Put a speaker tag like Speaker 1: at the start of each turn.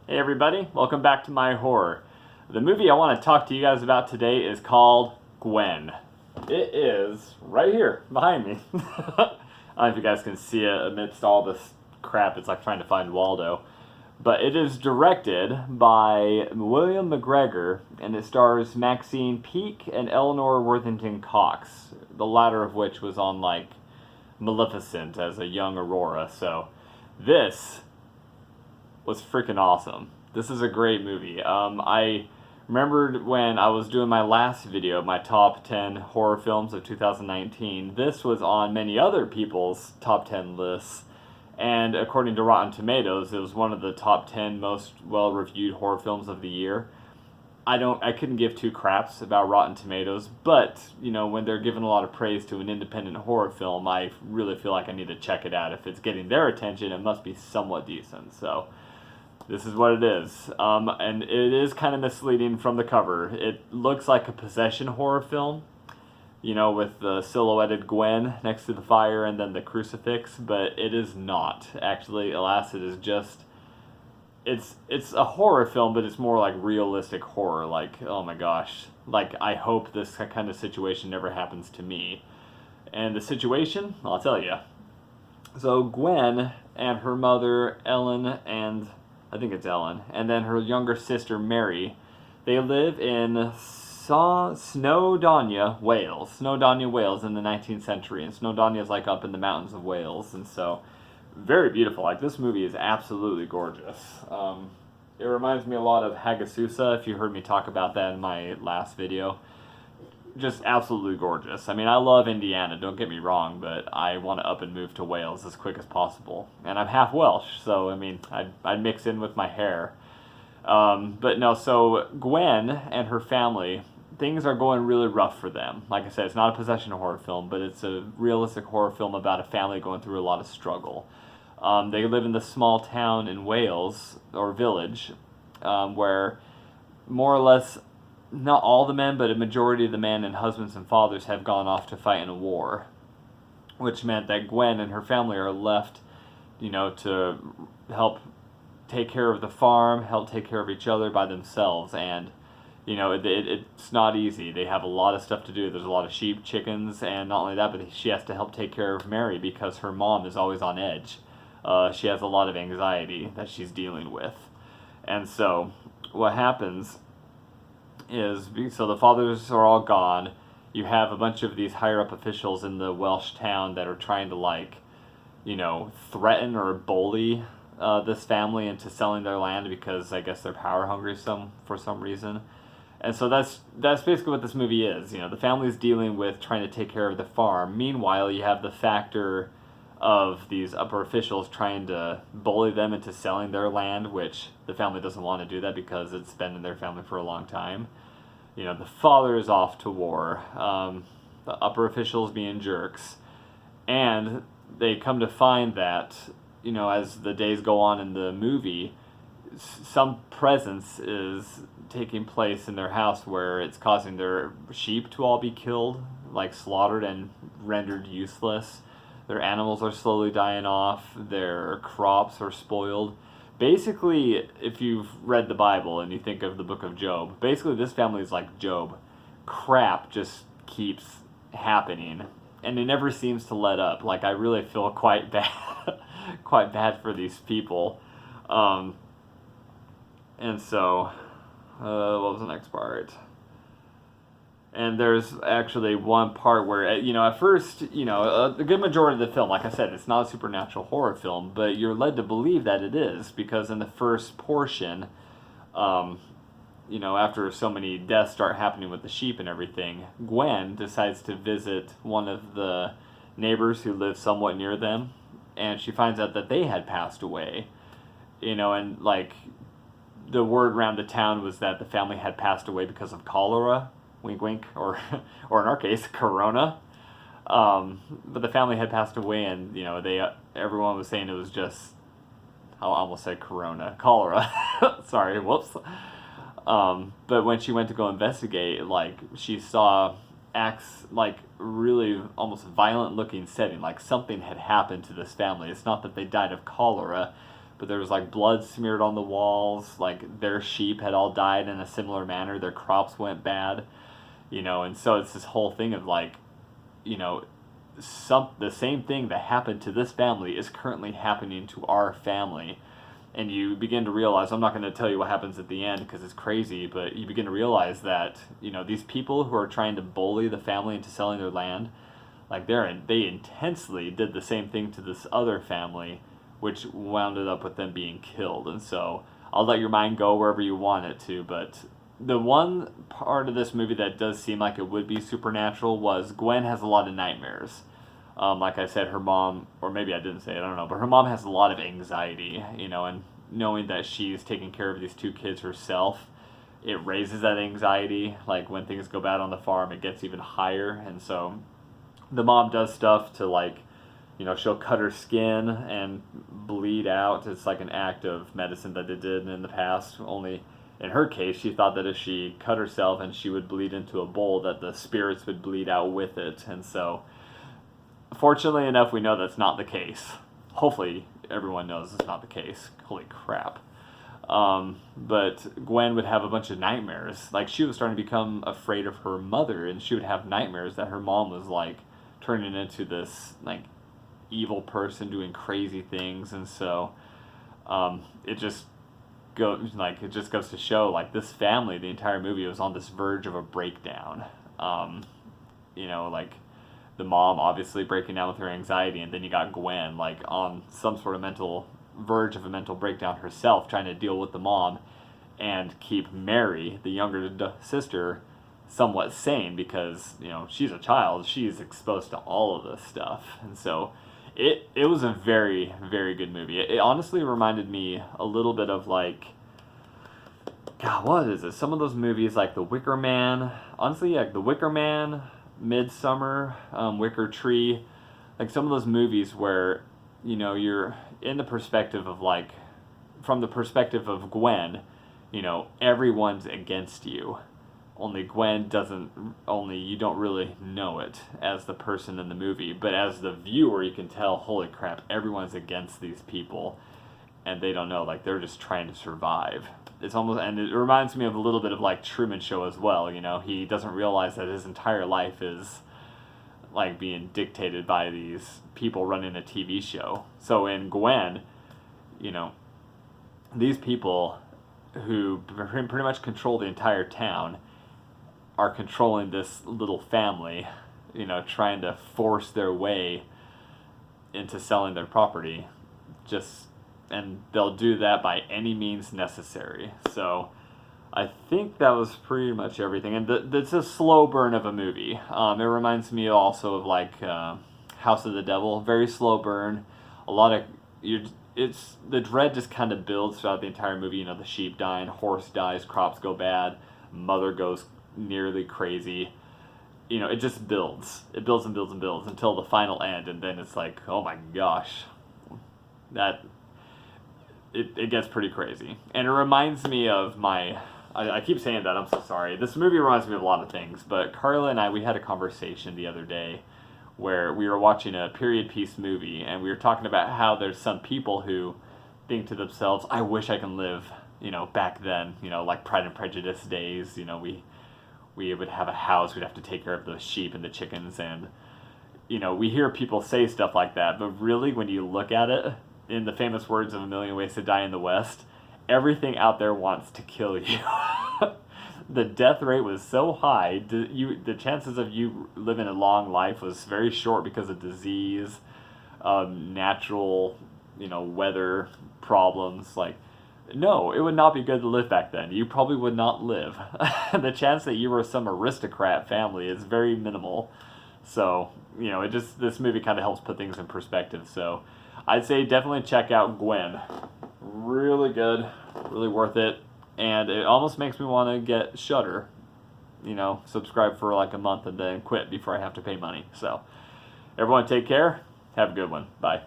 Speaker 1: Hey everybody, welcome back to my horror. The movie I want to talk to you guys about today is called Gwen. It is right here behind me. I don't know if you guys can see it amidst all this crap. It's like trying to find Waldo. But it is directed by William McGregor, and it stars Maxine Peake and Eleanor Worthington Cox, the latter of which was on like Maleficent as a young Aurora. So this was freaking awesome. This is a great movie. I remembered when I was doing my last video, my top 10 horror films of 2019, this was on many other people's top 10 lists. And according to Rotten Tomatoes, it was one of the top 10 most well-reviewed horror films of the year. I couldn't give two craps about Rotten Tomatoes, but, you know, when they're giving a lot of praise to an independent horror film, I really feel like I need to check it out. If it's getting their attention, it must be somewhat decent, so this is what it is. And it is kind of misleading from the cover. It looks like a possession horror film, you know, with the silhouetted Gwen next to the fire and then the crucifix, but it is not. Actually, alas, it is just, it's a horror film, but it's more like realistic horror. Like, oh my gosh, like I hope this kind of situation never happens to me. And the situation, I'll tell you. So Gwen and her mother, Ellen, and I think it's Ellen, and then her younger sister, Mary, they live in Snowdonia, Wales. Snowdonia, Wales in the 19th century, and Snowdonia is like up in the mountains of Wales, and so very beautiful. Like, this movie is absolutely gorgeous. It reminds me a lot of Hagasusa, if you heard me talk about that in my last video. Just absolutely gorgeous. I mean, I love Indiana, don't get me wrong, but I want to up and move to Wales as quick as possible. And I'm half Welsh, so I mean, I'd mix in with my hair. But no, so Gwen and her family, things are going really rough for them. Like I said, it's not a possession horror film, but it's a realistic horror film about a family going through a lot of struggle. They live in this small town in Wales, or village, where more or less not all the men, but a majority of the men and husbands and fathers have gone off to fight in a war, which meant that Gwen and her family are left, you know, to help take care of the farm, help take care of each other by themselves, and, you know, it's not easy. They have a lot of stuff to do. There's a lot of sheep, chickens, and not only that, but she has to help take care of Mary because her mom is always on edge. She has a lot of anxiety that she's dealing with. And so what happens is, so the fathers are all gone. You have a bunch of these higher up officials in the Welsh town that are trying to, like, you know, threaten or bully this family into selling their land because I guess they're power hungry for some reason. And so that's basically what this movie is. You know, the family's dealing with trying to take care of the farm. Meanwhile, you have the factor of these upper officials trying to bully them into selling their land, which the family doesn't want to do that because it's been in their family for a long time. You know, the father is off to war, the upper officials being jerks, and they come to find that, you know, as the days go on in the movie, some presence is taking place in their house where it's causing their sheep to all be killed, like slaughtered and rendered useless. Their animals are slowly dying off. Their crops are spoiled. Basically, if you've read the Bible and you think of the book of Job, basically this family is like Job. Crap just keeps happening, and it never seems to let up. Like, I really feel quite bad, quite bad for these people. And so, what was the next part? And there's actually one part where, you know, at first, you know, a good majority of the film, like I said, it's not a supernatural horror film, but you're led to believe that it is, because in the first portion, you know, after so many deaths start happening with the sheep and everything, Gwen decides to visit one of the neighbors who live somewhat near them, and she finds out that they had passed away, you know, and, like, the word around the town was that the family had passed away because of cholera, wink wink, or in our case, corona. But the family had passed away, and, you know, everyone was saying it was just, I almost said corona, cholera. Sorry, whoops. But when she went to go investigate, like, she saw acts, like, really almost violent looking setting, like something had happened to this family. It's not that they died of cholera, but there was like blood smeared on the walls. Like their sheep had all died in a similar manner. Their crops went bad, and so it's this whole thing of like, you know, the same thing that happened to this family is currently happening to our family. And you begin to realize, I'm not going to tell you what happens at the end because it's crazy, but you begin to realize that, these people who are trying to bully the family into selling their land, like they intensely did the same thing to this other family, which wound up with them being killed. And so I'll let your mind go wherever you want it to, but the one part of this movie that does seem like it would be supernatural was Gwen has a lot of nightmares. Like I said, her mom, or maybe I didn't say it, I don't know, but her mom has a lot of anxiety, and knowing that she's taking care of these two kids herself, it raises that anxiety. Like when things go bad on the farm, it gets even higher. And so the mom does stuff to like, she'll cut her skin and bleed out. It's like an act of medicine that they did in the past. Only in her case, she thought that if she cut herself and she would bleed into a bowl, that the spirits would bleed out with it. And so fortunately enough, we know that's not the case. Hopefully, everyone knows it's not the case. Holy crap. But Gwen would have a bunch of nightmares. Like, she was starting to become afraid of her mother, and she would have nightmares that her mom was, like, turning into this, like, evil person doing crazy things. And so, it just goes to show, like, this family, the entire movie, was on this verge of a breakdown. Like, the mom obviously breaking down with her anxiety, and then you got Gwen like on some sort of verge of a mental breakdown herself, trying to deal with the mom and keep Mary, the younger sister, somewhat sane because she's a child, she's exposed to all of this stuff. And so it was a very, very good movie. It honestly reminded me a little bit of like, God, what is it? Some of those movies like The Wicker Man. Honestly, like The Wicker Man, Midsummer, Wicker Tree, like some of those movies where you're in the perspective of like, from the perspective of Gwen, everyone's against you, only you don't really know it as the person in the movie, but as the viewer you can tell, holy crap, everyone's against these people and they don't know, like they're just trying to survive. It's almost, and it reminds me of a little bit of like Truman Show as well. He doesn't realize that his entire life is like being dictated by these people running a TV show. So in Gwen, these people who pretty much control the entire town are controlling this little family, trying to force their way into selling their property. And they'll do that by any means necessary. So I think that was pretty much everything. And it's a slow burn of a movie. It reminds me also of like House of the Devil. Very slow burn. The dread just kind of builds throughout the entire movie. The sheep dying, horse dies, crops go bad, mother goes nearly crazy. It just builds. It builds and builds and builds until the final end. And then it's like, oh my gosh. It gets pretty crazy. And it reminds me of I keep saying that, I'm so sorry. This movie reminds me of a lot of things, but Carla and we had a conversation the other day where we were watching a period piece movie, and we were talking about how there's some people who think to themselves, I wish I can live, back then, like Pride and Prejudice days, we would have a house, we'd have to take care of the sheep and the chickens, and, we hear people say stuff like that, but really when you look at it, in the famous words of A Million Ways to Die in the West, everything out there wants to kill you. The death rate was so high, the chances of you living a long life was very short because of disease, natural, weather problems. Like, no, it would not be good to live back then. You probably would not live. The chance that you were some aristocrat family is very minimal. So, this movie kind of helps put things in perspective. So I'd say definitely check out Gwen. Really good, really worth it, and it almost makes me want to get Shudder, subscribe for like a month and then quit before I have to pay money. So everyone take care, have a good one, bye.